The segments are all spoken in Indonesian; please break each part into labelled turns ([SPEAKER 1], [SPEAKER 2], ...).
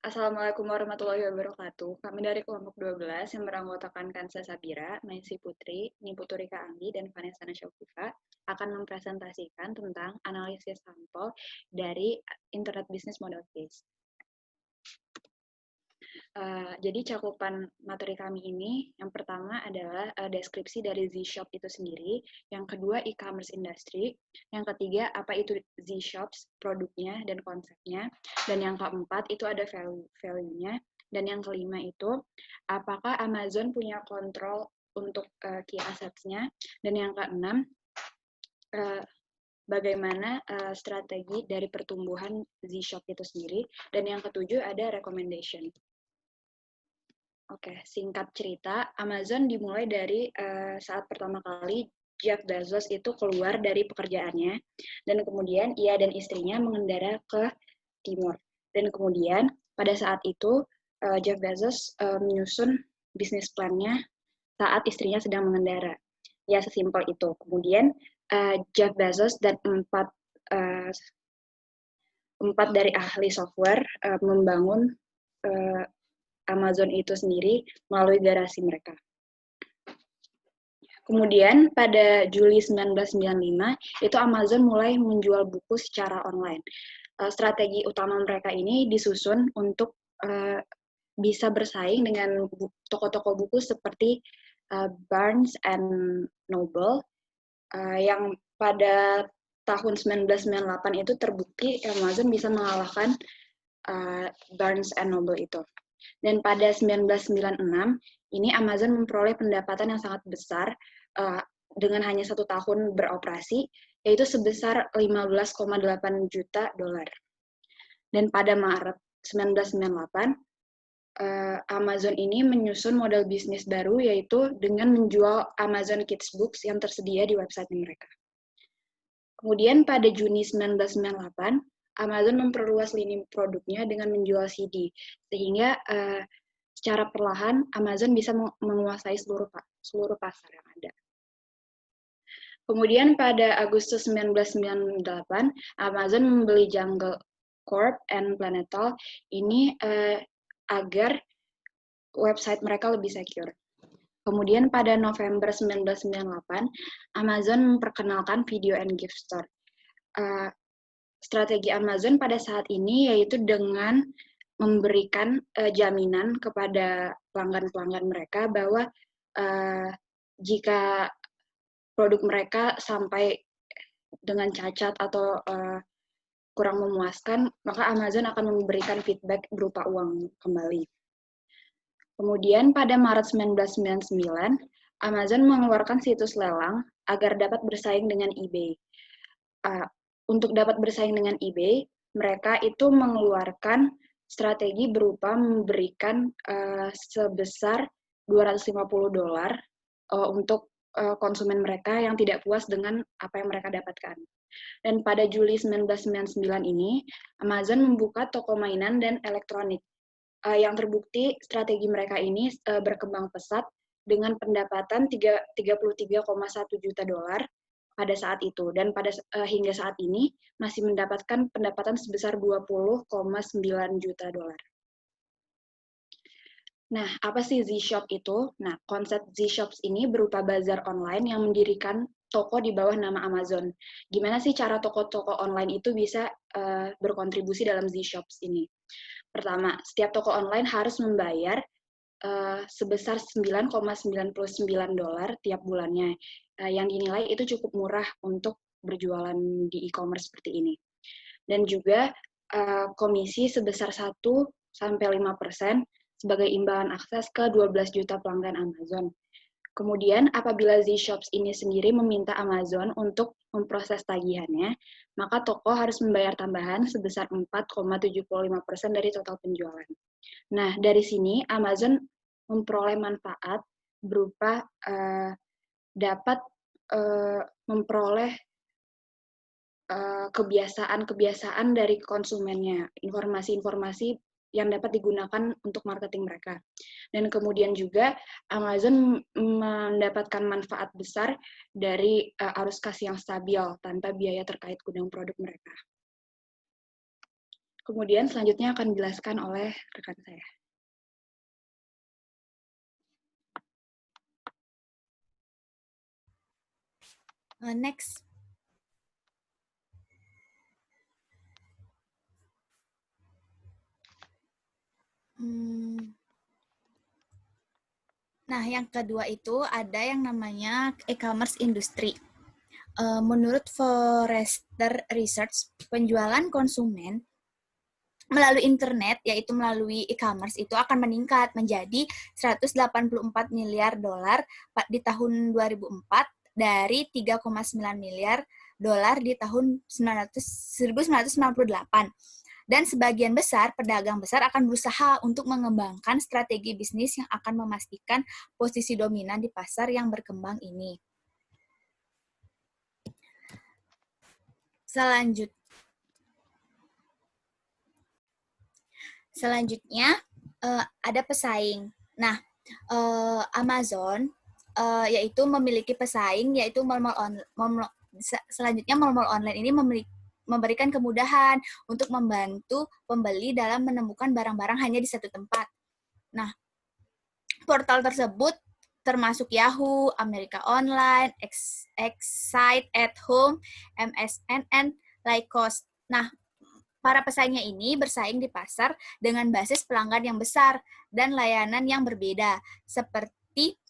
[SPEAKER 1] Assalamualaikum warahmatullahi wabarakatuh. Kami dari kelompok 12 yang beranggotakan Kansa Sabira, Maisi Putri, Niputurika Anggi, dan Vanessa Nasyofifa akan mempresentasikan tentang analisis sampel dari Internet Business Model Case. Jadi cakupan materi kami ini, yang pertama adalah deskripsi dari Z-Shop itu sendiri, yang kedua e-commerce industry, yang ketiga apa itu Z-Shops, produknya dan konsepnya, dan yang keempat itu ada value-nya, dan yang kelima itu apakah Amazon punya kontrol untuk key assets-nya, dan yang keenam bagaimana strategi dari pertumbuhan Z-Shop itu sendiri, dan yang ketujuh ada recommendation. Oke, singkat cerita, Amazon dimulai dari saat pertama kali Jeff Bezos itu keluar dari pekerjaannya, dan kemudian ia dan istrinya mengendara ke timur. Dan kemudian pada saat itu Jeff Bezos menyusun bisnis plan-nya saat istrinya sedang mengendara. Ya, sesimpel itu. Kemudian Jeff Bezos dan empat dari ahli software membangun Amazon itu sendiri melalui garasi mereka. Kemudian pada Juli 1995 itu Amazon mulai menjual buku secara online. Strategi utama mereka ini disusun untuk bisa bersaing dengan toko-toko buku seperti Barnes and Noble yang pada tahun 1998 itu terbukti Amazon bisa mengalahkan Barnes and Noble itu. Dan pada 1996, ini Amazon memperoleh pendapatan yang sangat besar dengan hanya 1 tahun beroperasi, yaitu sebesar 15,8 juta dolar. Dan pada Maret 1998, Amazon ini menyusun model bisnis baru, yaitu dengan menjual Amazon Kids Books yang tersedia di website mereka. Kemudian pada Juni 1998, Amazon memperluas lini produknya dengan menjual CD, sehingga secara perlahan Amazon bisa menguasai seluruh pasar yang ada. Kemudian pada Agustus 1998, Amazon membeli Jungle Corp and Planetal ini agar website mereka lebih secure. Kemudian pada November 1998, Amazon memperkenalkan Video and Gift Store. Strategi Amazon pada saat ini yaitu dengan memberikan jaminan kepada pelanggan-pelanggan mereka bahwa jika produk mereka sampai dengan cacat atau kurang memuaskan, maka Amazon akan memberikan feedback berupa uang kembali. Kemudian pada Maret 1999, Amazon mengeluarkan situs lelang agar dapat bersaing dengan eBay. Untuk dapat bersaing dengan eBay, mereka itu mengeluarkan strategi berupa memberikan sebesar $250 untuk konsumen mereka yang tidak puas dengan apa yang mereka dapatkan. Dan pada Juli 1999 ini, Amazon membuka toko mainan dan elektronik. Yang terbukti strategi mereka ini berkembang pesat dengan pendapatan 33,1 juta dolar pada saat itu, dan hingga saat ini masih mendapatkan pendapatan sebesar 20,9 juta dolar. Nah, apa sih Z-Shop itu? Nah, konsep Z-Shops ini berupa bazar online yang mendirikan toko di bawah nama Amazon. Gimana sih cara toko-toko online itu bisa berkontribusi dalam Z-Shops ini? Pertama, setiap toko online harus membayar sebesar $9,99 tiap bulannya, yang dinilai itu cukup murah untuk berjualan di e-commerce seperti ini. Dan juga komisi sebesar 1-5% sebagai imbalan akses ke 12 juta pelanggan Amazon. Kemudian, apabila Z-Shops ini sendiri meminta Amazon untuk memproses tagihannya, maka toko harus membayar tambahan sebesar 4,75% dari total penjualan. Nah, dari sini Amazon memperoleh manfaat berupa dapat memperoleh kebiasaan dari konsumennya, informasi-informasi yang dapat digunakan untuk marketing mereka. Dan kemudian juga Amazon mendapatkan manfaat besar dari arus kas yang stabil tanpa biaya terkait gudang produk mereka. Kemudian selanjutnya akan dijelaskan oleh rekan saya.
[SPEAKER 2] Next. Nah, yang kedua itu ada yang namanya e-commerce industry. Menurut Forrester Research, penjualan konsumen melalui internet, yaitu melalui e-commerce, itu akan meningkat menjadi 184 miliar dolar di tahun 2004 dari 3,9 miliar dolar di tahun 1998. Dan sebagian besar pedagang besar akan berusaha untuk mengembangkan strategi bisnis yang akan memastikan posisi dominan di pasar yang berkembang ini. Selanjutnya ada pesaing. Nah, Amazon yaitu memiliki pesaing, yaitu selanjutnya mall-mall online ini memberikan kemudahan untuk membantu pembeli dalam menemukan barang-barang hanya di satu tempat. Nah, portal tersebut termasuk Yahoo, Amerika Online, Excite at Home, MSN, and Lycos. Nah, para pesaingnya ini bersaing di pasar dengan basis pelanggan yang besar dan layanan yang berbeda, seperti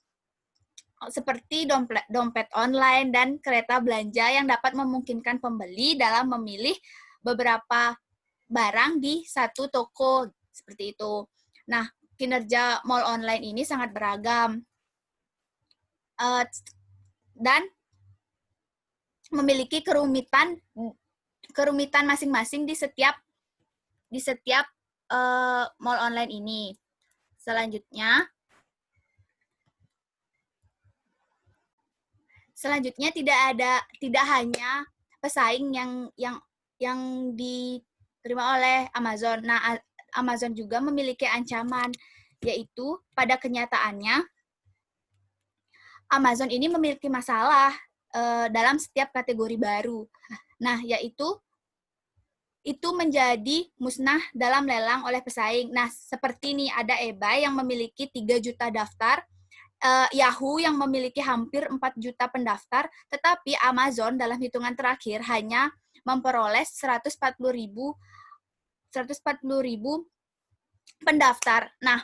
[SPEAKER 2] dompet online dan kereta belanja yang dapat memungkinkan pembeli dalam memilih beberapa barang di satu toko, seperti itu. Nah, kinerja mall online ini sangat beragam dan memiliki kerumitan masing-masing di setiap mall online ini. Selanjutnya tidak hanya pesaing yang diterima oleh Amazon. Nah, Amazon juga memiliki ancaman, yaitu pada kenyataannya Amazon ini memiliki masalah dalam setiap kategori baru. Nah, yaitu itu menjadi musnah dalam lelang oleh pesaing. Nah, seperti ini ada eBay yang memiliki 3 juta daftar, Yahoo yang memiliki hampir 4 juta pendaftar, tetapi Amazon dalam hitungan terakhir hanya memperoleh 140 ribu pendaftar. Nah,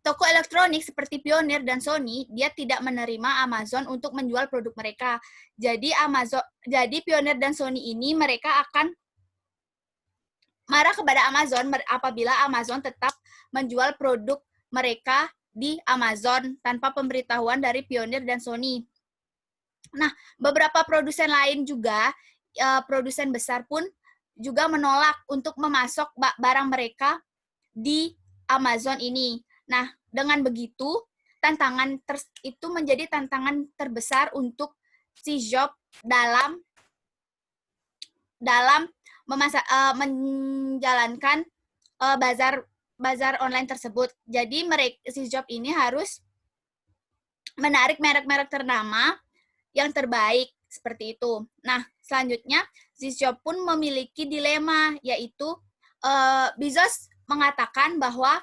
[SPEAKER 2] toko elektronik seperti Pioneer dan Sony, dia tidak menerima Amazon untuk menjual produk mereka. Jadi Pioneer dan Sony ini mereka akan marah kepada Amazon apabila Amazon tetap menjual produk mereka di Amazon tanpa pemberitahuan dari Pioneer dan Sony. Nah, beberapa produsen lain juga, produsen besar pun juga menolak untuk memasok barang mereka di Amazon ini. Nah, dengan begitu, itu menjadi tantangan terbesar untuk si Job dalam menjalankan bazar online tersebut. Jadi si Job ini harus menarik merek-merek ternama yang terbaik, seperti itu. Nah, selanjutnya si Job pun memiliki dilema, yaitu Bezos mengatakan bahwa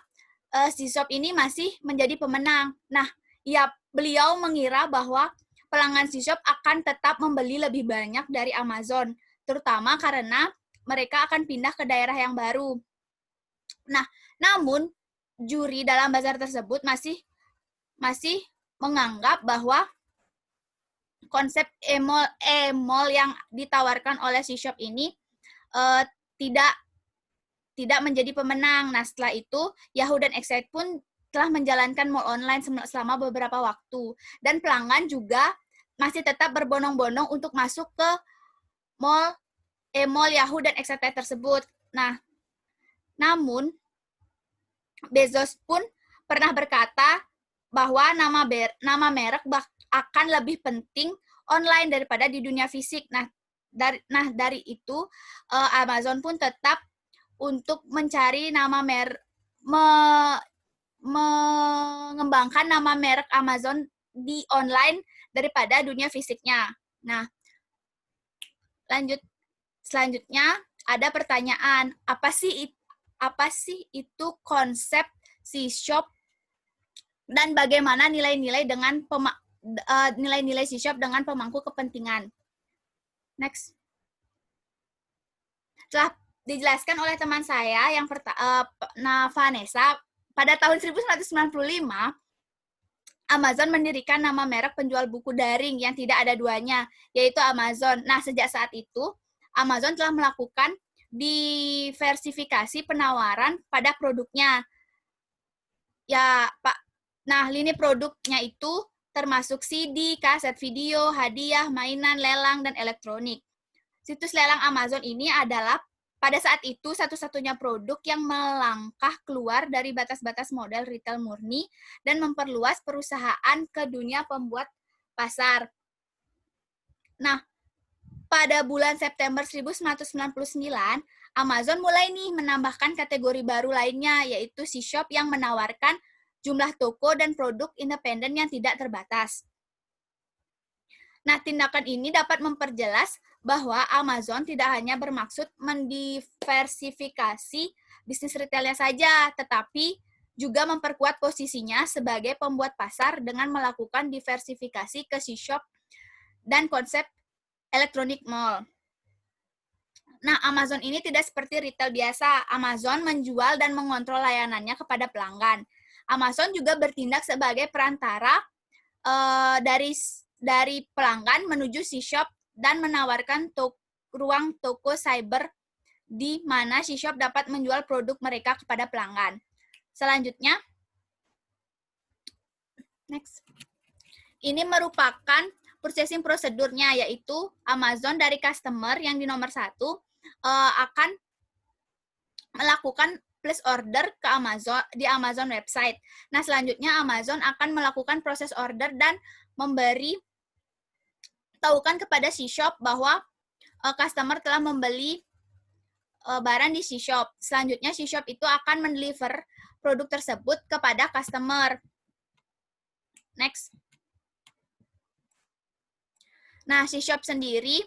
[SPEAKER 2] si Job ini masih menjadi pemenang. Nah, beliau mengira bahwa pelanggan si Job akan tetap membeli lebih banyak dari Amazon, terutama karena mereka akan pindah ke daerah yang baru. Nah, namun juri dalam bazar tersebut masih menganggap bahwa konsep e-mall yang ditawarkan oleh si Shop ini tidak menjadi pemenang. Nah, setelah itu Yahoo dan Excite pun telah menjalankan mall online selama beberapa waktu, dan pelanggan juga masih tetap berbondong-bondong untuk masuk ke mall Yahoo dan Excite tersebut. Nah, namun Bezos pun pernah berkata bahwa nama merek akan lebih penting online daripada di dunia fisik. Nah, dari itu Amazon pun tetap untuk mencari mengembangkan nama merek Amazon di online daripada dunia fisiknya. Nah, selanjutnya ada pertanyaan, apa sih itu konsep C-Shop dan bagaimana nilai-nilai C-Shop dengan pemangku kepentingan. Next. Telah dijelaskan oleh teman saya yang Vanessa, pada tahun 1995 Amazon mendirikan nama merek penjual buku daring yang tidak ada duanya, yaitu Amazon. Nah, sejak saat itu, Amazon telah melakukan diversifikasi penawaran pada produknya. Ya, Pak. Nah, lini produknya itu termasuk CD, kaset video, hadiah, mainan, lelang, dan elektronik. Situs lelang Amazon ini adalah pada saat itu satu-satunya produk yang melangkah keluar dari batas-batas model retail murni dan memperluas perusahaan ke dunia pembuat pasar. Nah, pada bulan September 1999, Amazon mulai nih menambahkan kategori baru lainnya, yaitu C-Shop yang menawarkan jumlah toko dan produk independen yang tidak terbatas. Nah, tindakan ini dapat memperjelas bahwa Amazon tidak hanya bermaksud mendiversifikasi bisnis retailnya saja, tetapi juga memperkuat posisinya sebagai pembuat pasar dengan melakukan diversifikasi ke C-Shop dan konsep elektronik mall. Nah, Amazon ini tidak seperti retail biasa. Amazon menjual dan mengontrol layanannya kepada pelanggan. Amazon juga bertindak sebagai perantara dari pelanggan menuju C-Shop dan menawarkan ruang toko cyber di mana C-Shop dapat menjual produk mereka kepada pelanggan. Selanjutnya, next. Ini merupakan purchasing prosedurnya, yaitu Amazon dari customer yang di nomor 1 akan melakukan place order ke Amazon di Amazon website. Nah, selanjutnya Amazon akan melakukan proses order dan memberi tahukan kepada C-Shop bahwa customer telah membeli barang di C-Shop. Selanjutnya C-Shop itu akan mendeliver produk tersebut kepada customer. Next. Nah, C-Shop sendiri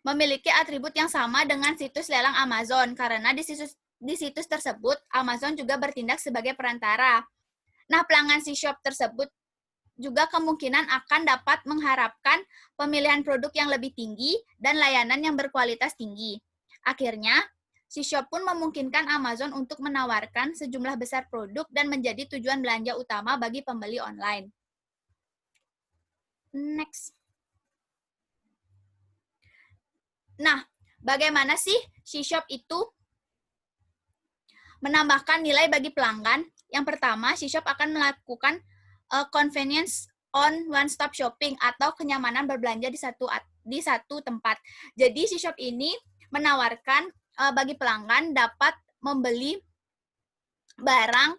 [SPEAKER 2] memiliki atribut yang sama dengan situs lelang Amazon karena di situs tersebut Amazon juga bertindak sebagai perantara. Nah, pelanggan C-Shop tersebut juga kemungkinan akan dapat mengharapkan pemilihan produk yang lebih tinggi dan layanan yang berkualitas tinggi. Akhirnya, C-Shop pun memungkinkan Amazon untuk menawarkan sejumlah besar produk dan menjadi tujuan belanja utama bagi pembeli online. Next. Nah, bagaimana sih C-Shop itu menambahkan nilai bagi pelanggan? Yang pertama, C-Shop akan melakukan convenience on one-stop shopping atau kenyamanan berbelanja di satu tempat. Jadi C-Shop ini menawarkan bagi pelanggan dapat membeli barang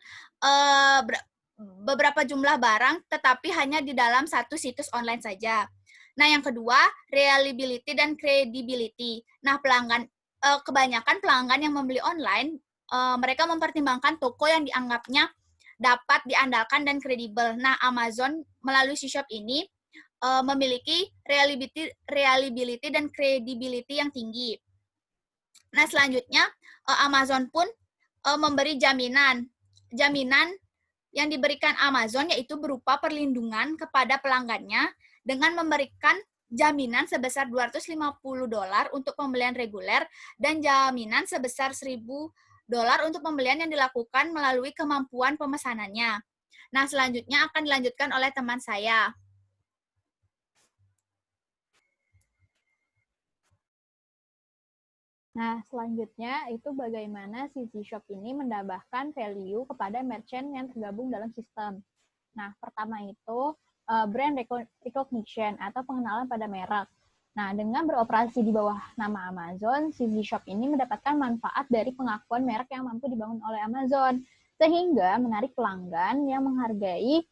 [SPEAKER 2] beberapa jumlah barang, tetapi hanya di dalam satu situs online saja. Nah, yang kedua, reliability dan credibility. Nah, kebanyakan pelanggan yang membeli online, mereka mempertimbangkan toko yang dianggapnya dapat diandalkan dan kredibel. Nah, Amazon melalui C-Shop ini memiliki reliability dan credibility yang tinggi. Nah, selanjutnya Amazon pun memberi jaminan. Jaminan yang diberikan Amazon yaitu berupa perlindungan kepada pelanggannya dengan memberikan jaminan sebesar $250 untuk pembelian reguler dan jaminan sebesar $1.000 untuk pembelian yang dilakukan melalui kemampuan pemesanannya. Nah, selanjutnya akan dilanjutkan oleh teman saya.
[SPEAKER 3] Nah, selanjutnya itu bagaimana si C-Shop ini menambahkan value kepada merchant yang tergabung dalam sistem. Nah, pertama itu brand recognition atau pengenalan pada merek. Nah, dengan beroperasi di bawah nama Amazon, si C-Shop ini mendapatkan manfaat dari pengakuan merek yang mampu dibangun oleh Amazon, sehingga menarik pelanggan yang menghargai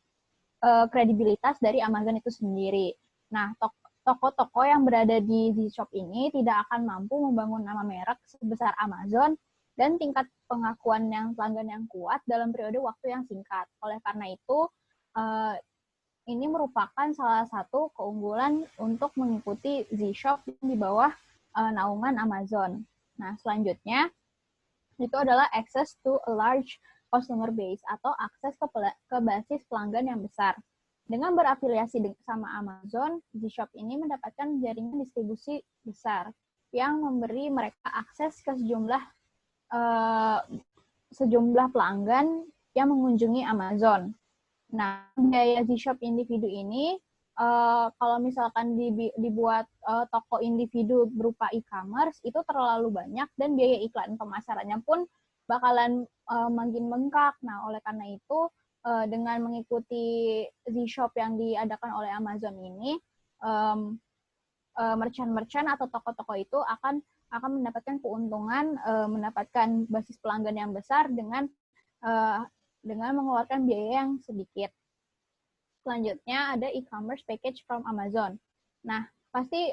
[SPEAKER 3] kredibilitas dari Amazon itu sendiri. Nah, toko-toko yang berada di Z-Shop ini tidak akan mampu membangun nama merek sebesar Amazon dan tingkat pengakuan yang pelanggan yang kuat dalam periode waktu yang singkat. Oleh karena itu, ini merupakan salah satu keunggulan untuk mengikuti Z-Shop di bawah naungan Amazon. Nah, selanjutnya itu adalah access to a large customer base atau akses ke basis pelanggan yang besar. Dengan berafiliasi sama Amazon, Gshop ini mendapatkan jaringan distribusi besar yang memberi mereka akses ke sejumlah pelanggan yang mengunjungi Amazon. Nah, biaya Gshop individu ini kalau misalkan dibuat toko individu berupa e-commerce itu terlalu banyak dan biaya iklan pemasarannya pun bakalan makin bengkak. Nah, oleh karena itu dengan mengikuti Gshop yang diadakan oleh Amazon ini, merchant-merchant atau toko-toko itu akan mendapatkan keuntungan, mendapatkan basis pelanggan yang besar dengan mengeluarkan biaya yang sedikit. Selanjutnya ada e-commerce package from Amazon. Nah, pasti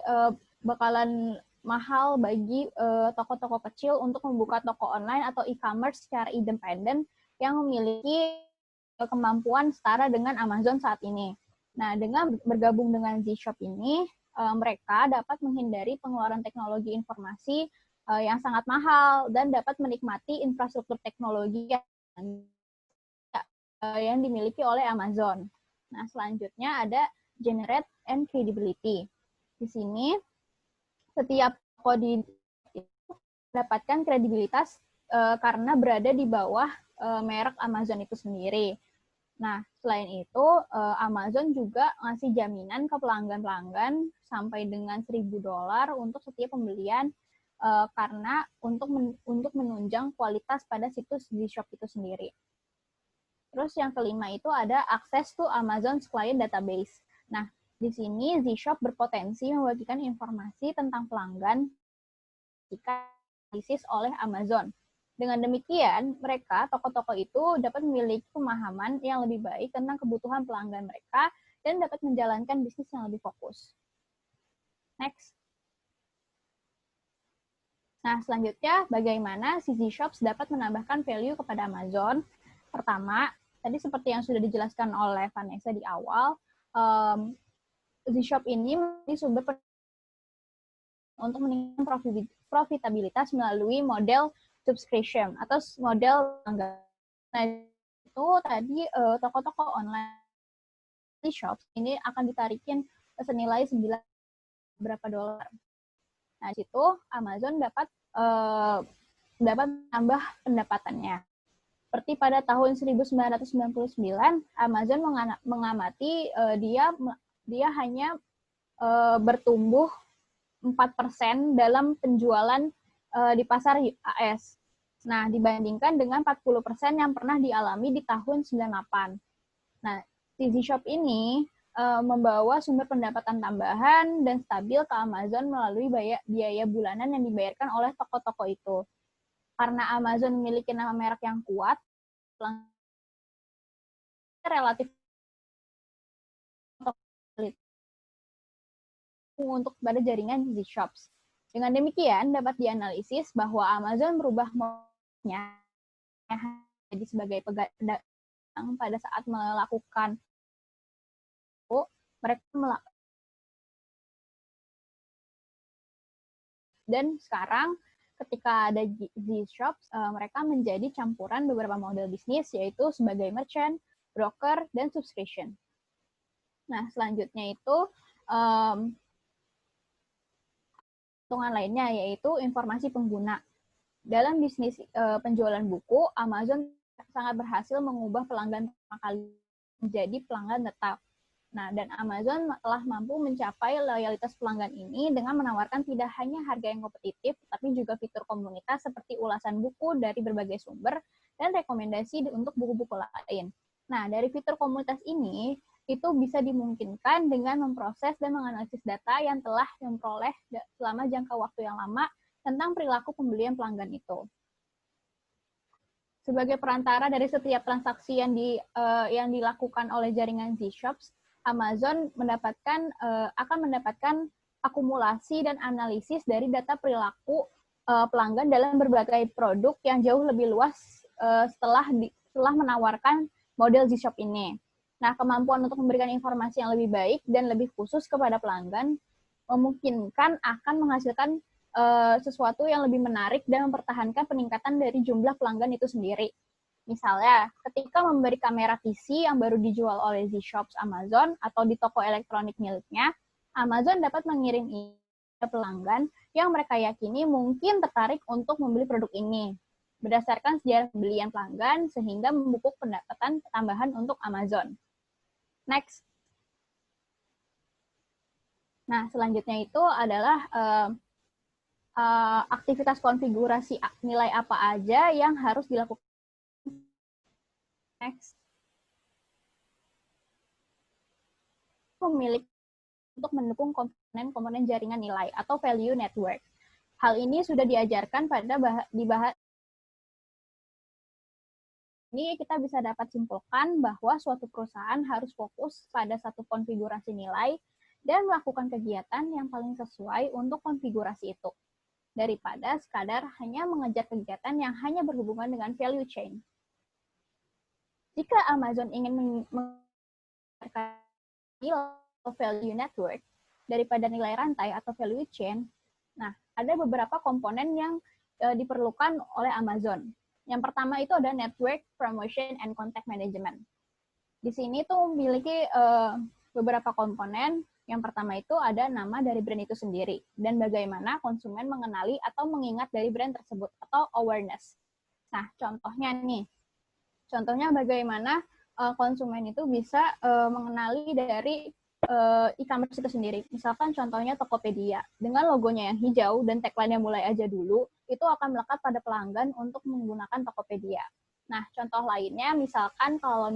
[SPEAKER 3] bakalan mahal bagi toko-toko kecil untuk membuka toko online atau e-commerce secara independen yang memiliki kemampuan setara dengan Amazon saat ini. Nah, dengan bergabung dengan Gshop ini, mereka dapat menghindari pengeluaran teknologi informasi yang sangat mahal dan dapat menikmati infrastruktur teknologi yang dimiliki oleh Amazon. Nah, selanjutnya ada generate and credibility. Di sini, setiap toko mendapatkan kredibilitas karena berada di bawah merek Amazon itu sendiri. Nah, selain itu, Amazon juga ngasih jaminan ke pelanggan-pelanggan sampai dengan $1.000 untuk setiap pembelian karena untuk menunjang kualitas pada situs Gshop itu sendiri. Terus yang kelima itu ada access to Amazon's client database. Nah, di sini Gshop berpotensi membagikan informasi tentang pelanggan jika analisis oleh Amazon. Dengan demikian, mereka, toko-toko itu dapat memiliki pemahaman yang lebih baik tentang kebutuhan pelanggan mereka dan dapat menjalankan bisnis yang lebih fokus. Next. Nah, selanjutnya, bagaimana si Gshop dapat menambahkan value kepada Amazon? Pertama, tadi seperti yang sudah dijelaskan oleh Vanessa di awal, Gshop ini menjadi sumber untuk meningkatkan profitabilitas melalui model subscription atau model langganan. Nah, itu tadi toko-toko online shop ini akan ditarikin senilai $9 berapa dolar. Nah, situ Amazon dapat menambah pendapatannya. Seperti pada tahun 1999, Amazon mengamati dia hanya bertumbuh 4% dalam penjualan di pasar US. Nah, dibandingkan dengan 40% yang pernah dialami di tahun 98. Nah, Gshop ini membawa sumber pendapatan tambahan dan stabil ke Amazon melalui biaya bulanan yang dibayarkan oleh toko-toko itu. Karena Amazon memiliki nama merek yang kuat, relatif untuk pada jaringan Gshops. Dengan demikian, dapat dianalisis bahwa Amazon merubah modelnya jadi sebagai pedagang pada saat melakukan mereka dan sekarang ketika ada Gshops, mereka menjadi campuran beberapa model bisnis yaitu sebagai merchant, broker, dan subscription. Nah, selanjutnya itu keuntungan lainnya yaitu informasi pengguna. Dalam bisnis penjualan buku, Amazon sangat berhasil mengubah pelanggan pertama kali menjadi pelanggan tetap. Nah, dan Amazon telah mampu mencapai loyalitas pelanggan ini dengan menawarkan tidak hanya harga yang kompetitif, tapi juga fitur komunitas seperti ulasan buku dari berbagai sumber dan rekomendasi untuk buku-buku lain. Nah, dari fitur komunitas ini, itu bisa dimungkinkan dengan memproses dan menganalisis data yang telah memperoleh selama jangka waktu yang lama tentang perilaku pembelian pelanggan itu. Sebagai perantara dari setiap transaksi yang dilakukan oleh jaringan Gshops, Amazon akan mendapatkan akumulasi dan analisis dari data perilaku pelanggan dalam berbagai produk yang jauh lebih luas setelah menawarkan model Gshop ini. Nah, kemampuan untuk memberikan informasi yang lebih baik dan lebih khusus kepada pelanggan memungkinkan akan menghasilkan sesuatu yang lebih menarik dan mempertahankan peningkatan dari jumlah pelanggan itu sendiri. Misalnya, ketika memberi kamera PC yang baru dijual oleh Z-Shops Amazon atau di toko elektronik miliknya, Amazon dapat mengirim pelanggan yang mereka yakini mungkin tertarik untuk membeli produk ini. Berdasarkan sejarah pembelian pelanggan, sehingga memupuk pendapatan tambahan untuk Amazon. Next. Nah, selanjutnya itu adalah aktivitas konfigurasi nilai apa aja yang harus dilakukan. Next. Memiliki untuk mendukung komponen-komponen jaringan nilai atau value network. Hal ini sudah diajarkan ini kita bisa dapat simpulkan bahwa suatu perusahaan harus fokus pada satu konfigurasi nilai dan melakukan kegiatan yang paling sesuai untuk konfigurasi itu, daripada sekadar hanya mengejar kegiatan yang hanya berhubungan dengan value chain. Jika Amazon ingin mengejar value network daripada nilai rantai atau value chain, nah ada beberapa komponen yang diperlukan oleh Amazon. Yang pertama itu ada network, promotion, and contact management. Di sini tuh memiliki beberapa komponen. Yang pertama itu ada nama dari brand itu sendiri, dan bagaimana konsumen mengenali atau mengingat dari brand tersebut, atau awareness. Nah, contohnya bagaimana konsumen itu bisa mengenali dari e-commerce itu sendiri. Misalkan contohnya Tokopedia, dengan logonya yang hijau dan tagline-nya mulai aja dulu, itu akan melekat pada pelanggan untuk menggunakan Tokopedia. Nah, contoh lainnya misalkan kalau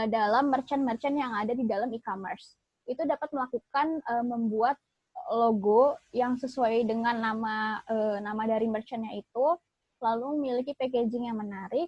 [SPEAKER 3] dalam merchant-merchant yang ada di dalam e-commerce, itu dapat melakukan membuat logo yang sesuai dengan nama dari merchant-nya itu, lalu memiliki packaging yang menarik,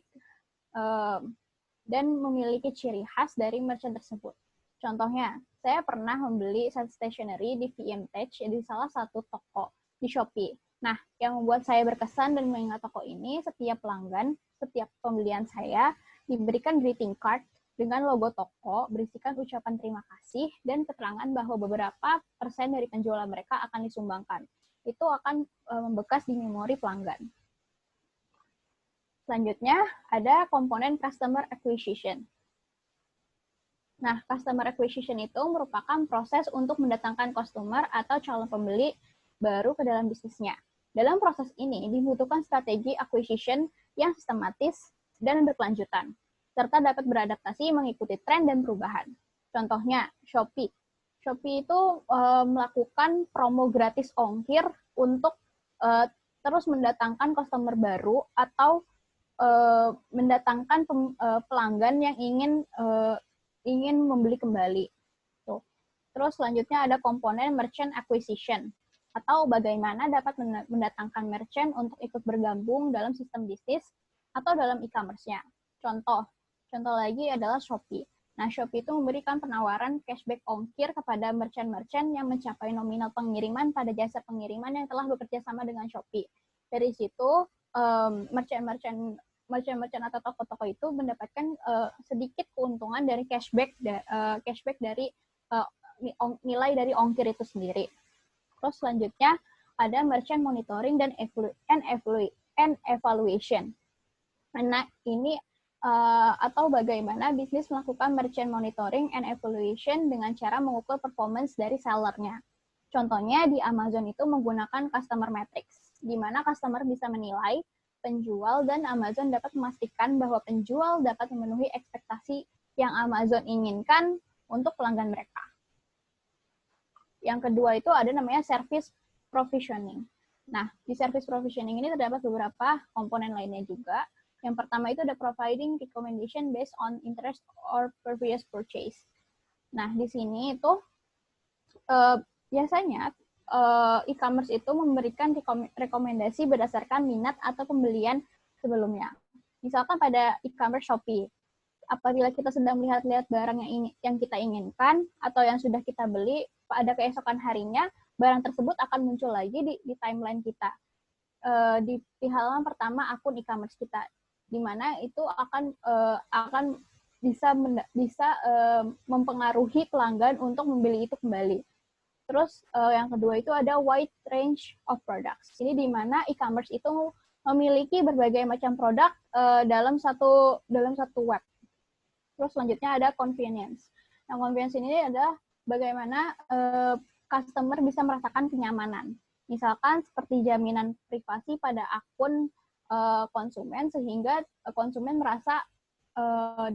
[SPEAKER 3] dan memiliki ciri khas dari merchant tersebut. Contohnya, saya pernah membeli set stationery di Vintage di salah satu toko di Shopee. Nah, yang membuat saya berkesan dan mengingat toko ini, setiap pelanggan, setiap pembelian saya diberikan greeting card dengan logo toko, berisikan ucapan terima kasih, dan keterangan bahwa beberapa persen dari penjualan mereka akan disumbangkan. Itu akan membekas di memori pelanggan. Selanjutnya, ada komponen customer acquisition. Nah, customer acquisition itu merupakan proses untuk mendatangkan customer atau calon pembeli baru ke dalam bisnisnya. Dalam proses ini, dibutuhkan strategi acquisition yang sistematis dan berkelanjutan, serta dapat beradaptasi mengikuti tren dan perubahan. Contohnya, Shopee. Shopee itu melakukan promo gratis ongkir untuk terus mendatangkan customer baru atau mendatangkan pelanggan yang ingin membeli kembali. Tuh. Terus selanjutnya ada komponen merchant acquisition, atau bagaimana dapat mendatangkan merchant untuk ikut bergabung dalam sistem bisnis atau dalam e-commerce-nya. Contoh lagi adalah Shopee. Nah, Shopee itu memberikan penawaran cashback ongkir kepada merchant-merchant yang mencapai nominal pengiriman pada jasa pengiriman yang telah bekerja sama dengan Shopee. Dari situ, merchant-merchant atau toko-toko itu mendapatkan sedikit keuntungan dari cashback dari nilai dari ongkir itu sendiri. Terus selanjutnya ada merchant monitoring dan evaluation. Nah, ini atau bagaimana bisnis melakukan merchant monitoring and evaluation dengan cara mengukur performance dari sellernya. Contohnya di Amazon itu menggunakan customer metrics, di mana customer bisa menilai penjual dan Amazon dapat memastikan bahwa penjual dapat memenuhi ekspektasi yang Amazon inginkan untuk pelanggan mereka. Yang kedua itu ada namanya service provisioning. Nah, di service provisioning ini terdapat beberapa komponen lainnya juga. Yang pertama itu ada providing recommendation based on interest or previous purchase. Nah, di sini itu biasanya e-commerce itu memberikan rekomendasi berdasarkan minat atau pembelian sebelumnya. Misalkan pada e-commerce Shopee, apabila kita sedang melihat-lihat barang yang kita inginkan atau yang sudah kita beli, pada keesokan harinya, barang tersebut akan muncul lagi di timeline kita. Di halaman pertama akun e-commerce kita, di mana itu akan bisa mempengaruhi pelanggan untuk membeli itu kembali. Terus yang kedua itu ada wide range of products. Ini di mana e-commerce itu memiliki berbagai macam produk dalam satu web. Terus selanjutnya ada convenience. Nah, convenience ini adalah bagaimana customer bisa merasakan kenyamanan. Misalkan seperti jaminan privasi pada akun konsumen, sehingga konsumen merasa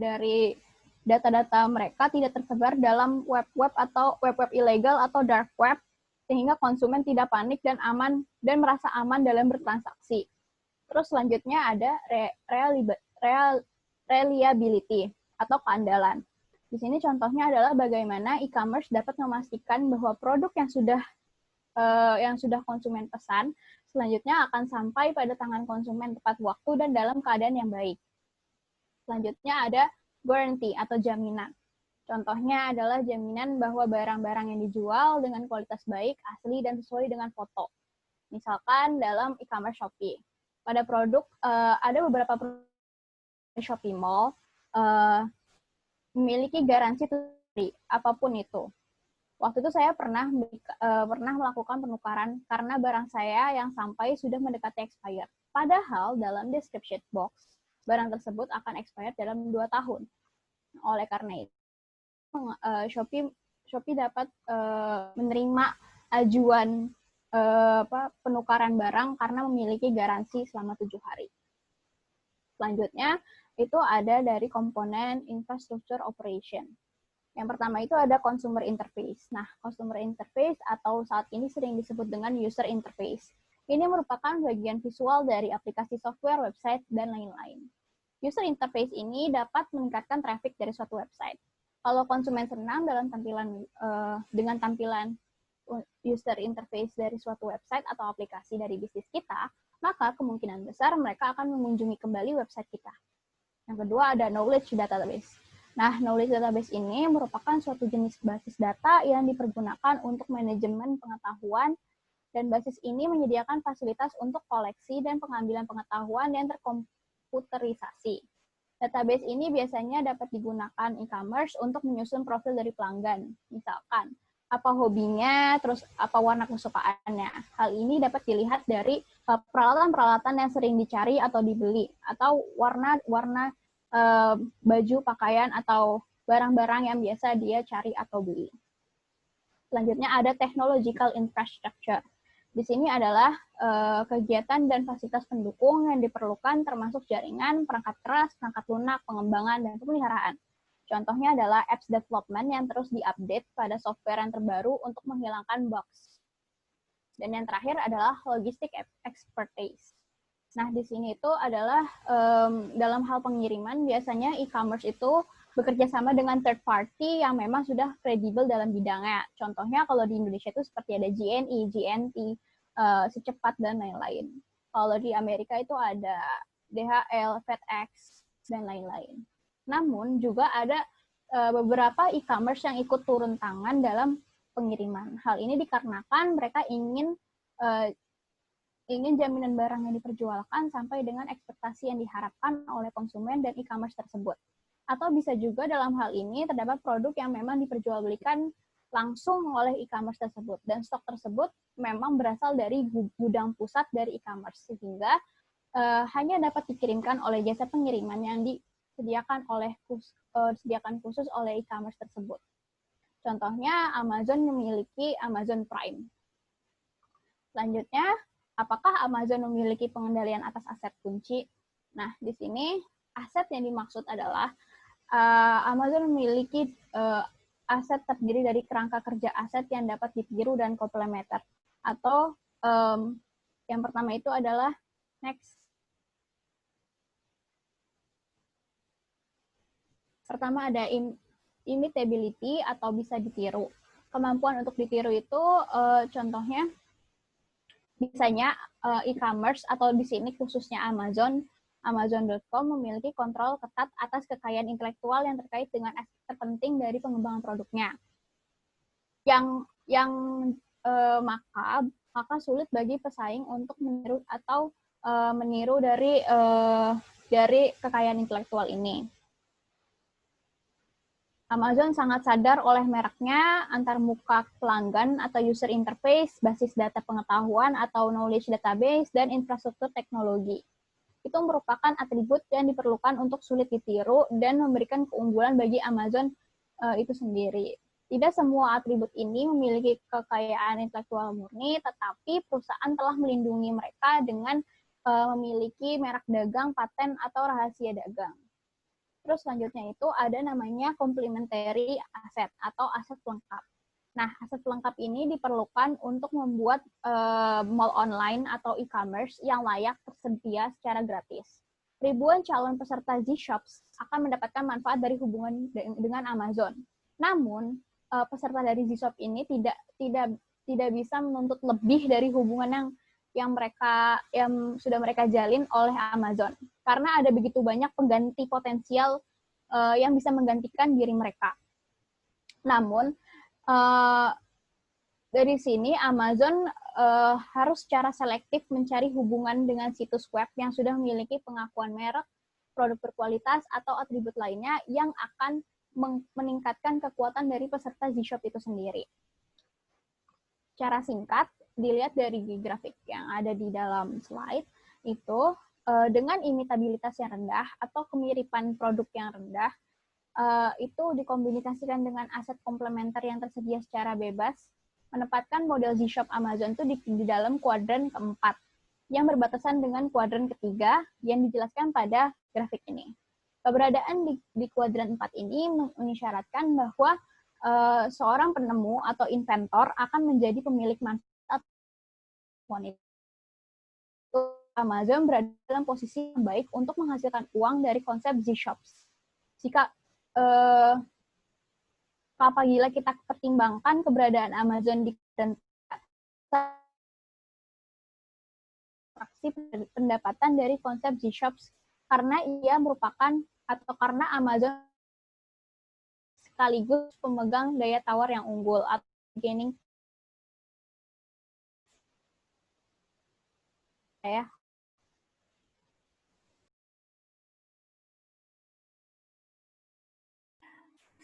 [SPEAKER 3] dari data-data mereka tidak tersebar dalam web-web atau web-web ilegal atau dark web, sehingga konsumen tidak panik dan aman dan merasa aman dalam bertransaksi. Terus selanjutnya ada reliability atau keandalan. Di sini contohnya adalah bagaimana e-commerce dapat memastikan bahwa produk yang sudah konsumen pesan selanjutnya akan sampai pada tangan konsumen tepat waktu dan dalam keadaan yang baik. Selanjutnya ada guarantee atau jaminan. Contohnya adalah jaminan bahwa barang-barang yang dijual dengan kualitas baik, asli, dan sesuai dengan foto. Misalkan dalam e-commerce Shopee. Pada produk, ada beberapa produk Shopee Mall memiliki garansi apapun itu. Waktu itu saya pernah melakukan penukaran karena barang saya yang sampai sudah mendekati expired. Padahal dalam description box, barang tersebut akan expired dalam 2 tahun. Oleh karena itu, Shopee dapat menerima ajuan penukaran barang karena memiliki garansi selama 7 hari. Selanjutnya, itu ada dari komponen infrastructure operation. Yang pertama itu ada consumer interface. Nah, consumer interface atau saat ini sering disebut dengan user interface. Ini merupakan bagian visual dari aplikasi software, website, dan lain-lain. User interface ini dapat meningkatkan traffic dari suatu website. Kalau konsumen senang dengan tampilan user interface dari suatu website atau aplikasi dari bisnis kita, maka kemungkinan besar mereka akan mengunjungi kembali website kita. Yang kedua ada knowledge database. Nah, knowledge database ini merupakan suatu jenis basis data yang dipergunakan untuk manajemen pengetahuan, dan basis ini menyediakan fasilitas untuk koleksi dan pengambilan pengetahuan yang terkomputerisasi. Database ini biasanya dapat digunakan e-commerce untuk menyusun profil dari pelanggan. Misalkan, apa hobinya, terus apa warna kesukaannya. Hal ini dapat dilihat dari peralatan-peralatan yang sering dicari atau dibeli, atau warna baju, pakaian, atau barang-barang yang biasa dia cari atau beli. Selanjutnya ada technological infrastructure. Di sini adalah kegiatan dan fasilitas pendukung yang diperlukan termasuk jaringan, perangkat keras, perangkat lunak, pengembangan, dan pemeliharaan. Contohnya adalah apps development yang terus diupdate pada software yang terbaru untuk menghilangkan bugs. Dan yang terakhir adalah logistic expertise. Nah, di sini itu adalah dalam hal pengiriman, biasanya e-commerce itu bekerja sama dengan third party yang memang sudah kredibel dalam bidangnya. Contohnya kalau di Indonesia itu seperti ada JNE, JNT, Secepat, dan lain-lain. Kalau di Amerika itu ada DHL, FedEx, dan lain-lain. Namun juga ada beberapa e-commerce yang ikut turun tangan dalam pengiriman. Hal ini dikarenakan mereka ingin jaminan barang yang diperjualkan sampai dengan ekspektasi yang diharapkan oleh konsumen dan e-commerce tersebut. Atau bisa juga dalam hal ini terdapat produk yang memang diperjualbelikan langsung oleh e-commerce tersebut, dan stok tersebut memang berasal dari gudang pusat dari e-commerce, sehingga hanya dapat dikirimkan oleh jasa pengiriman yang disediakan khusus oleh e-commerce tersebut. Contohnya Amazon memiliki Amazon Prime. Selanjutnya, apakah Amazon memiliki pengendalian atas aset kunci? Nah, di sini aset yang dimaksud adalah Amazon memiliki aset terdiri dari kerangka kerja aset yang dapat ditiru dan komplementer. Atau yang pertama itu adalah next. Pertama ada imitability atau bisa ditiru. Kemampuan untuk ditiru itu contohnya biasanya e-commerce atau di sini khususnya Amazon.com memiliki kontrol ketat atas kekayaan intelektual yang terkait dengan aspek terpenting dari pengembangan produknya. Maka sulit bagi pesaing untuk meniru atau meniru dari kekayaan intelektual ini. Amazon sangat sadar oleh mereknya, antarmuka pelanggan atau user interface, basis data pengetahuan atau knowledge database, dan infrastruktur teknologi. Itu merupakan atribut yang diperlukan untuk sulit ditiru dan memberikan keunggulan bagi Amazon itu sendiri. Tidak semua atribut ini memiliki kekayaan intelektual murni, tetapi perusahaan telah melindungi mereka dengan memiliki merek dagang, paten, atau rahasia dagang. Terus selanjutnya itu ada namanya complementary asset atau aset pelengkap. Nah, aset pelengkap ini diperlukan untuk membuat mall online atau e-commerce yang layak tersedia secara gratis. Ribuan calon peserta Z-Shops akan mendapatkan manfaat dari hubungan dengan Amazon. Namun, peserta dari Z-Shop ini tidak bisa menuntut lebih dari hubungan yang sudah mereka jalin oleh Amazon, karena ada begitu banyak pengganti potensial yang bisa menggantikan diri mereka. Namun dari sini Amazon harus secara selektif mencari hubungan dengan situs web yang sudah memiliki pengakuan merek, produk berkualitas, atau atribut lainnya yang akan meningkatkan kekuatan dari peserta Z-Shop itu sendiri. Secara singkat, dilihat dari grafik yang ada di dalam slide, itu dengan imitabilitas yang rendah atau kemiripan produk yang rendah, itu dikombinasikan dengan aset komplementer yang tersedia secara bebas, menempatkan model Z-Shop Amazon itu di dalam kuadran keempat, yang berbatasan dengan kuadran ketiga yang dijelaskan pada grafik ini. Keberadaan di kuadran 4 ini mengisyaratkan bahwa seorang penemu atau inventor akan menjadi pemilik manfaat moneter. Amazon berada dalam posisi yang baik untuk menghasilkan uang dari konsep Z-Shops. Jika apabila kita pertimbangkan keberadaan Amazon di dan fraksi pendapatan dari konsep Z-Shops, karena ia merupakan atau karena Amazon sekaligus pemegang daya tawar yang unggul atau gaining ya.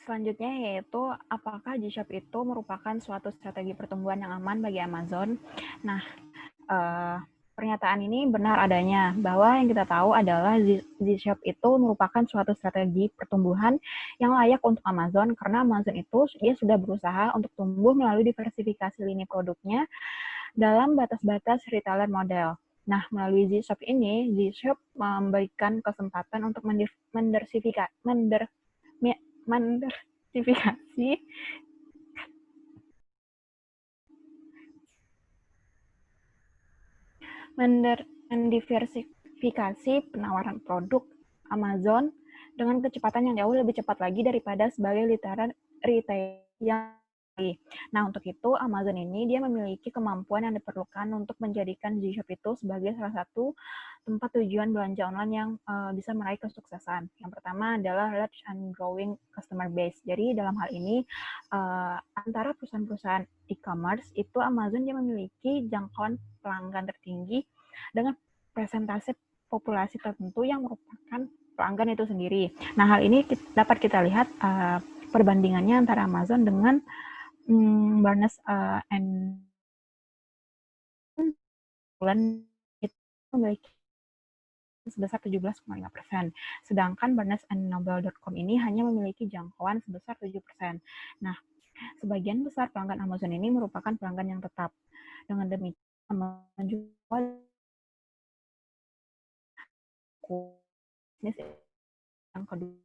[SPEAKER 4] Selanjutnya yaitu apakah Z-Shop itu merupakan suatu strategi pertumbuhan yang aman bagi Amazon? Nah, pernyataan ini benar adanya bahwa yang kita tahu adalah Z-Shop itu merupakan suatu strategi pertumbuhan yang layak untuk Amazon karena Amazon itu dia sudah berusaha untuk tumbuh melalui diversifikasi lini produknya dalam batas-batas retailer model. Nah, melalui Z-Shop ini, Z-Shop memberikan kesempatan untuk mendiversifikasi penawaran produk Amazon dengan kecepatan yang jauh lebih cepat lagi daripada sebagai retail yang lain. Nah, untuk itu Amazon ini dia memiliki kemampuan yang diperlukan untuk menjadikan Z-Shop itu sebagai salah satu tempat tujuan belanja online yang bisa meraih kesuksesan. Yang pertama adalah large and growing customer base. Jadi dalam hal ini antara perusahaan-perusahaan e-commerce itu Amazon dia memiliki jangkauan pelanggan tertinggi dengan presentasi populasi tertentu yang merupakan pelanggan itu sendiri. Nah, hal ini dapat kita lihat perbandingannya antara Amazon dengan Barnes and bulan itu memiliki sebesar 17,5%. Sedangkan barnesandnoble.com ini hanya memiliki jangkauan sebesar 7%. Nah, sebagian besar pelanggan Amazon ini merupakan pelanggan yang tetap. Dengan demikian, menjual bisnis yang kedua.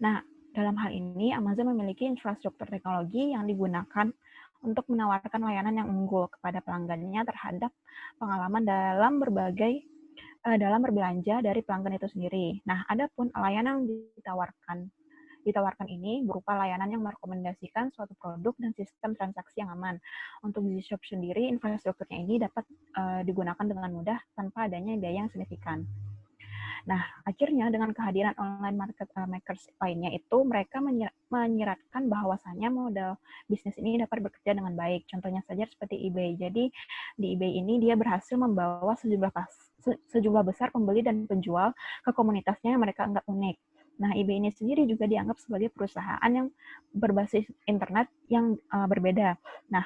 [SPEAKER 4] Nah, dalam hal ini Amazon memiliki infrastruktur teknologi yang digunakan untuk menawarkan layanan yang unggul kepada pelanggannya terhadap pengalaman dalam berbelanja dari pelanggan itu sendiri. Nah, adapun layanan yang ditawarkan ini berupa layanan yang merekomendasikan suatu produk dan sistem transaksi yang aman. Untuk Z-Shop sendiri, infrastrukturnya ini dapat digunakan dengan mudah tanpa adanya biaya yang signifikan. Nah, akhirnya dengan kehadiran online market makers lainnya itu, mereka menyeratkan bahwasannya model bisnis ini dapat bekerja dengan baik. Contohnya saja seperti eBay. Jadi, di eBay ini dia berhasil membawa sejumlah besar pembeli dan penjual ke komunitasnya yang mereka anggap unik. Nah, eBay ini sendiri juga dianggap sebagai perusahaan yang berbasis internet yang berbeda. Nah,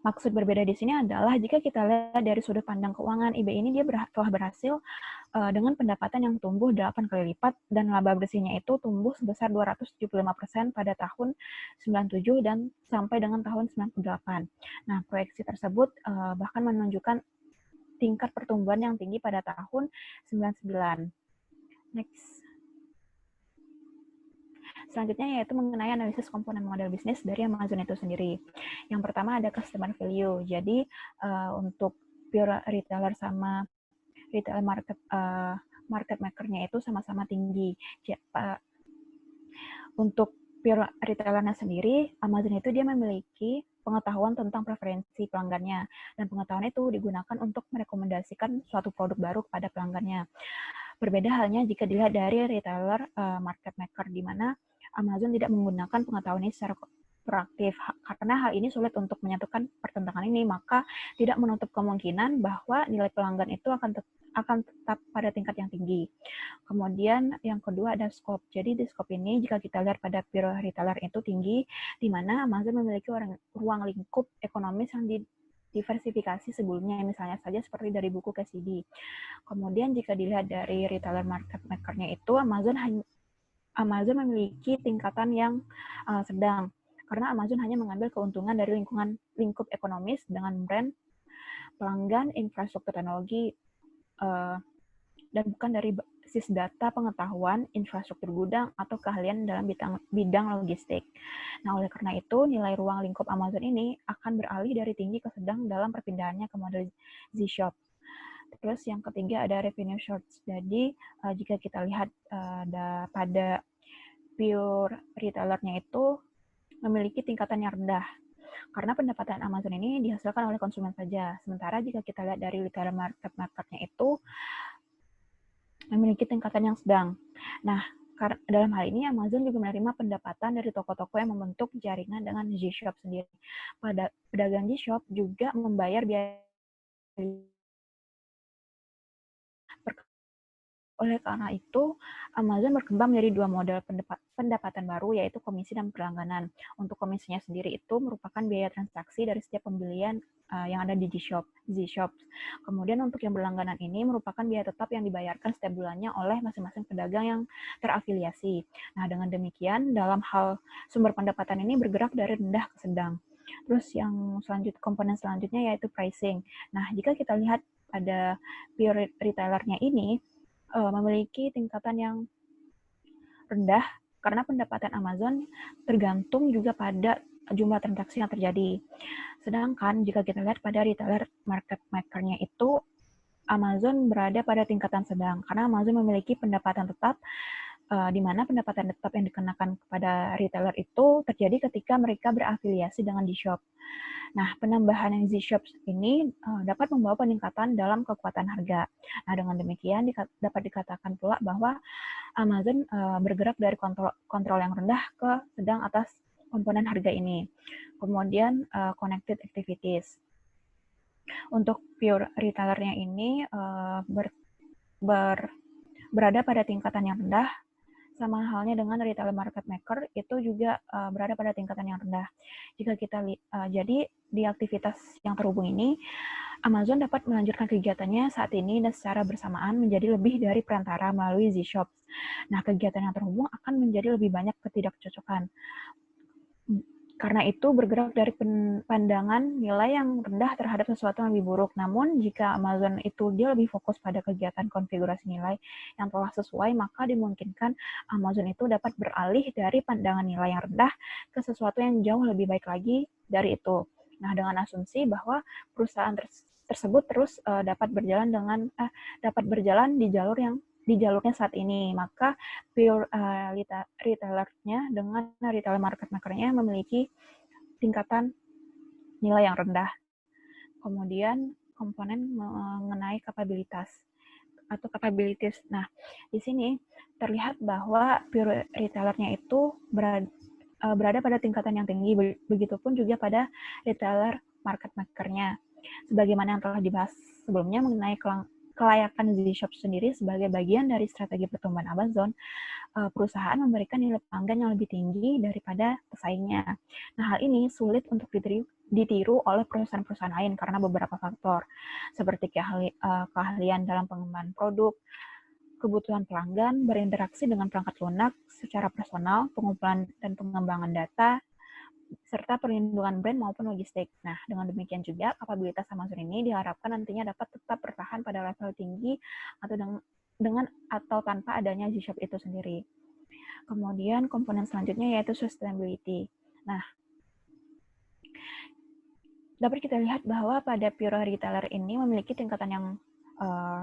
[SPEAKER 4] maksud berbeda di sini adalah jika kita lihat dari sudut pandang keuangan, eBay ini dia telah berhasil dengan pendapatan yang tumbuh 8 kali lipat dan laba bersihnya itu tumbuh sebesar 275% pada tahun 97 dan sampai dengan tahun 98. Nah, proyeksi tersebut bahkan menunjukkan tingkat pertumbuhan yang tinggi pada tahun 99. Next. Selanjutnya yaitu mengenai analisis komponen model bisnis dari Amazon itu sendiri. Yang pertama ada customer value. Jadi untuk pure retailer sama retail market maker-nya itu sama-sama tinggi. Untuk pure retailernya sendiri, Amazon itu dia memiliki pengetahuan tentang preferensi pelanggannya, dan pengetahuan itu digunakan untuk merekomendasikan suatu produk baru kepada pelanggannya. Berbeda halnya jika dilihat dari retailer market maker, di mana Amazon tidak menggunakan pengetahuan ini secara proaktif. Karena hal ini sulit untuk menyatukan pertentangan ini, maka tidak menutup kemungkinan bahwa nilai pelanggan itu akan tetap pada tingkat yang tinggi. Kemudian yang kedua ada scope. Jadi di scope ini jika kita lihat pada pure retailer itu tinggi, di mana Amazon memiliki ruang lingkup ekonomis yang diversifikasi sebelumnya, misalnya saja seperti dari buku Cassidy. Kemudian jika dilihat dari retailer market maker-nya itu, Amazon memiliki tingkatan yang sedang, karena Amazon hanya mengambil keuntungan dari lingkup ekonomis dengan brand, pelanggan, infrastruktur teknologi, dan bukan dari basis data, pengetahuan, infrastruktur gudang, atau keahlian dalam bidang logistik. Nah, oleh karena itu, nilai ruang lingkup Amazon ini akan beralih dari tinggi ke sedang dalam perpindahannya ke model Z-Shop. Terus yang ketiga ada revenue shorts. Jadi jika kita lihat pada pure retailernya itu memiliki tingkatan yang rendah, karena pendapatan Amazon ini dihasilkan oleh konsumen saja. Sementara jika kita lihat dari retailer market-nya itu memiliki tingkatan yang sedang. Nah, dalam hal ini Amazon juga menerima pendapatan dari toko-toko yang membentuk jaringan dengan Z-Shop sendiri. Pedagang Z-Shop juga membayar biaya. Oleh karena itu, Amazon berkembang menjadi dua model pendapatan baru, yaitu komisi dan berlangganan. Untuk komisinya sendiri itu merupakan biaya transaksi dari setiap pembelian yang ada di Z-Shop. Kemudian untuk yang berlangganan ini merupakan biaya tetap yang dibayarkan setiap bulannya oleh masing-masing pedagang yang terafiliasi. Nah, dengan demikian, dalam hal sumber pendapatan ini bergerak dari rendah ke sedang. Terus yang komponen selanjutnya yaitu pricing. Nah, jika kita lihat pada pure retailernya ini, memiliki tingkatan yang rendah karena pendapatan Amazon tergantung juga pada jumlah transaksi yang terjadi. Sedangkan jika kita lihat pada retailer market maker-nya itu, Amazon berada pada tingkatan sedang karena Amazon memiliki pendapatan tetap, di mana pendapatan tetap yang dikenakan kepada retailer itu terjadi ketika mereka berafiliasi dengan Z-Shop. Nah, penambahan yang Z-Shop ini dapat membawa peningkatan dalam kekuatan harga. Nah, dengan demikian dapat dikatakan pula bahwa Amazon bergerak dari kontrol yang rendah ke sedang atas komponen harga ini. Kemudian connected activities. Untuk pure retailernya ini berada pada tingkatan yang rendah, sama halnya dengan retailer market maker itu juga berada pada tingkatan yang rendah. Jika kita jadi di aktivitas yang terhubung ini, Amazon dapat melanjutkan kegiatannya saat ini dan secara bersamaan menjadi lebih dari perantara melalui Z-Shop. Nah, kegiatan yang terhubung akan menjadi lebih banyak ketidakcocokan. Karena itu bergerak dari pandangan nilai yang rendah terhadap sesuatu yang lebih buruk. Namun jika Amazon itu dia lebih fokus pada kegiatan konfigurasi nilai yang telah sesuai, maka dimungkinkan Amazon itu dapat beralih dari pandangan nilai yang rendah ke sesuatu yang jauh lebih baik lagi dari itu. Nah, dengan asumsi bahwa perusahaan tersebut terus dapat berjalan di jalurnya saat ini, maka pure retailernya dengan retailer market maker-nya memiliki tingkatan nilai yang rendah. Kemudian komponen mengenai capabilities. Nah, di sini terlihat bahwa pure retailernya itu berada pada tingkatan yang tinggi, begitupun juga pada retailer market maker-nya. Sebagaimana yang telah dibahas sebelumnya mengenai kelayakan Z-Shop sendiri sebagai bagian dari strategi pertumbuhan Amazon, perusahaan memberikan nilai pelanggan yang lebih tinggi daripada pesaingnya. Nah, hal ini sulit untuk ditiru oleh perusahaan-perusahaan lain karena beberapa faktor, seperti keahlian dalam pengembangan produk, kebutuhan pelanggan, berinteraksi dengan perangkat lunak secara personal, pengumpulan dan pengembangan data, serta perlindungan brand maupun logistik. Nah, dengan demikian juga kapabilitas Amazon ini diharapkan nantinya dapat tetap bertahan pada level tinggi atau dengan atau tanpa adanya G-Shop itu sendiri. Kemudian komponen selanjutnya yaitu sustainability. Nah, dapat kita lihat bahwa pada pure retailer ini memiliki tingkatan yang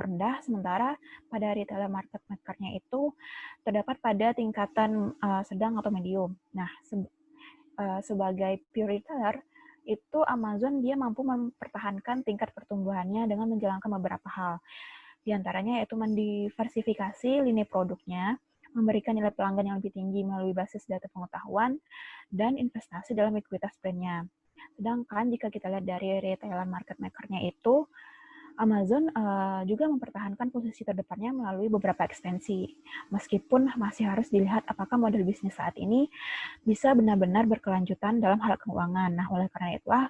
[SPEAKER 4] rendah, sementara pada retailer market maker-nya itu terdapat pada tingkatan sedang atau medium. Nah, sebagai pure retailer, itu Amazon dia mampu mempertahankan tingkat pertumbuhannya dengan menjalankan beberapa hal. Di antaranya yaitu mendiversifikasi lini produknya, memberikan nilai pelanggan yang lebih tinggi melalui basis data pengetahuan, dan investasi dalam ekuitas brand-nya. Sedangkan jika kita lihat dari retailer market maker-nya itu, Amazon juga mempertahankan posisi terdepannya melalui beberapa ekstensi. Meskipun masih harus dilihat apakah model bisnis saat ini bisa benar-benar berkelanjutan dalam hal keuangan. Nah, oleh karena itulah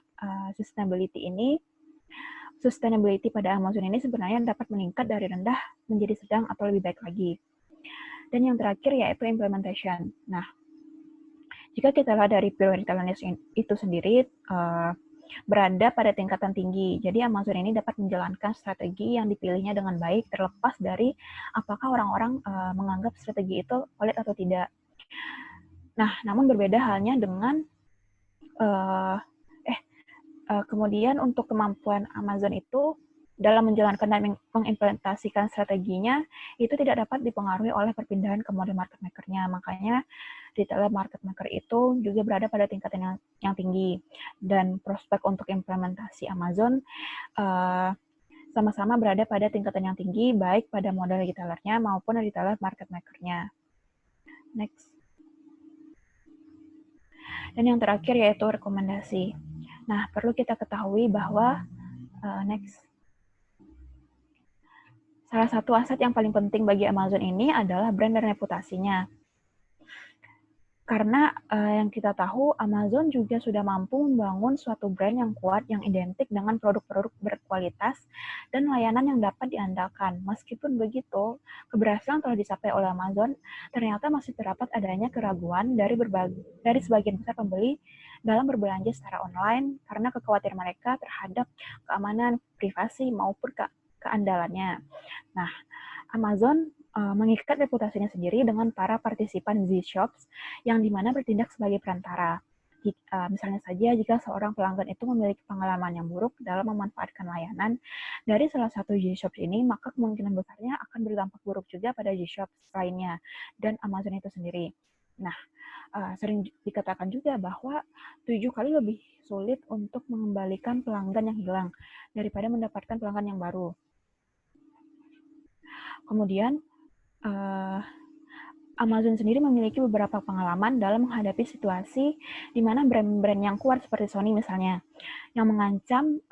[SPEAKER 4] sustainability pada Amazon ini sebenarnya dapat meningkat dari rendah menjadi sedang atau lebih baik lagi. Dan yang terakhir yaitu implementation. Nah, jika kita lihat dari pure retailer itu sendiri, berada pada tingkatan tinggi. Jadi Amazon ini dapat menjalankan strategi yang dipilihnya dengan baik terlepas dari apakah orang-orang menganggap strategi itu valid atau tidak. Nah, namun berbeda halnya dengan kemudian untuk kemampuan Amazon itu dalam menjalankan dan mengimplementasikan strateginya itu tidak dapat dipengaruhi oleh perpindahan ke model market maker-nya. Makanya retailer market maker itu juga berada pada tingkatan yang tinggi, dan prospek untuk implementasi Amazon sama-sama berada pada tingkatan yang tinggi baik pada model retailernya maupun retailer market maker-nya. Next. Dan yang terakhir yaitu rekomendasi. Nah, perlu kita ketahui bahwa salah satu aset yang paling penting bagi Amazon ini adalah brand dan reputasinya. Karena yang kita tahu, Amazon juga sudah mampu membangun suatu brand yang kuat, yang identik dengan produk-produk berkualitas dan layanan yang dapat diandalkan. Meskipun begitu, keberhasilan telah dicapai oleh Amazon, ternyata masih terdapat adanya keraguan dari sebagian besar pembeli dalam berbelanja secara online karena kekhawatiran mereka terhadap keamanan, privasi, maupun keandalannya. Nah, Amazon mengikat reputasinya sendiri dengan para partisipan Z-Shops yang dimana bertindak sebagai perantara. Misalnya saja jika seorang pelanggan itu memiliki pengalaman yang buruk dalam memanfaatkan layanan dari salah satu Z-Shops ini, maka kemungkinan besarnya akan berdampak buruk juga pada Z-Shops lainnya dan Amazon itu sendiri. Nah, sering dikatakan juga bahwa 7 kali lebih sulit untuk mengembalikan pelanggan yang hilang daripada mendapatkan pelanggan yang baru. Kemudian, Amazon sendiri memiliki beberapa pengalaman dalam menghadapi situasi di mana brand-brand yang kuat seperti Sony misalnya, yang mengancam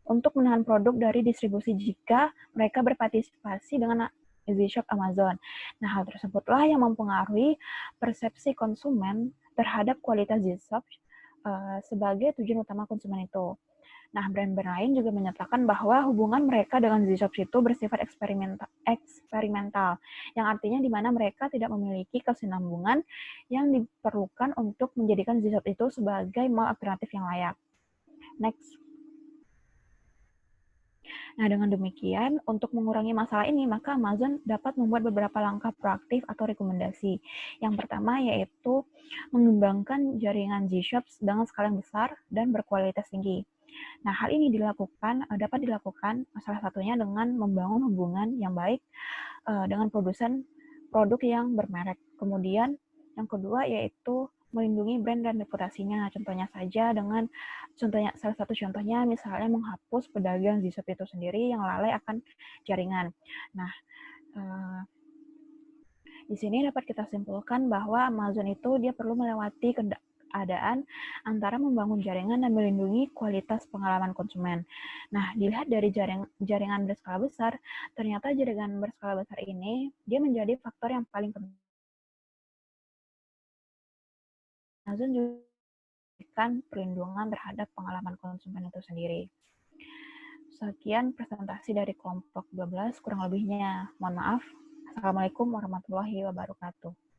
[SPEAKER 4] untuk menahan produk dari distribusi jika mereka berpartisipasi dengan Z-Shop Amazon. Nah, hal tersebutlah yang mempengaruhi persepsi konsumen terhadap kualitas Z-Shop sebagai tujuan utama konsumen itu. Nah, brand-brand lain juga menyatakan bahwa hubungan mereka dengan Z-Shops itu bersifat eksperimental, yang artinya di mana mereka tidak memiliki kesinambungan yang diperlukan untuk menjadikan Z-Shop itu sebagai mall alternatif yang layak. Next. Nah, dengan demikian, untuk mengurangi masalah ini, maka Amazon dapat membuat beberapa langkah proaktif atau rekomendasi. Yang pertama yaitu mengembangkan jaringan Z-Shops dengan skala yang besar dan berkualitas tinggi. Nah, hal ini dapat dilakukan salah satunya dengan membangun hubungan yang baik dengan produsen produk yang bermerek. Kemudian, yang kedua yaitu melindungi brand dan reputasinya. Salah satu contohnya misalnya menghapus pedagang Z-Shop itu sendiri yang lalai akan jaringan. Nah, di sini dapat kita simpulkan bahwa Amazon itu dia perlu melewati keadaan antara membangun jaringan dan melindungi kualitas pengalaman konsumen. Nah, dilihat dari jaringan berskala besar, ternyata jaringan berskala besar ini dia menjadi faktor yang paling penting. Amazon juga memberikan perlindungan terhadap pengalaman konsumen itu sendiri. Sekian presentasi dari kelompok 12, kurang lebihnya mohon maaf. Assalamualaikum warahmatullahi wabarakatuh.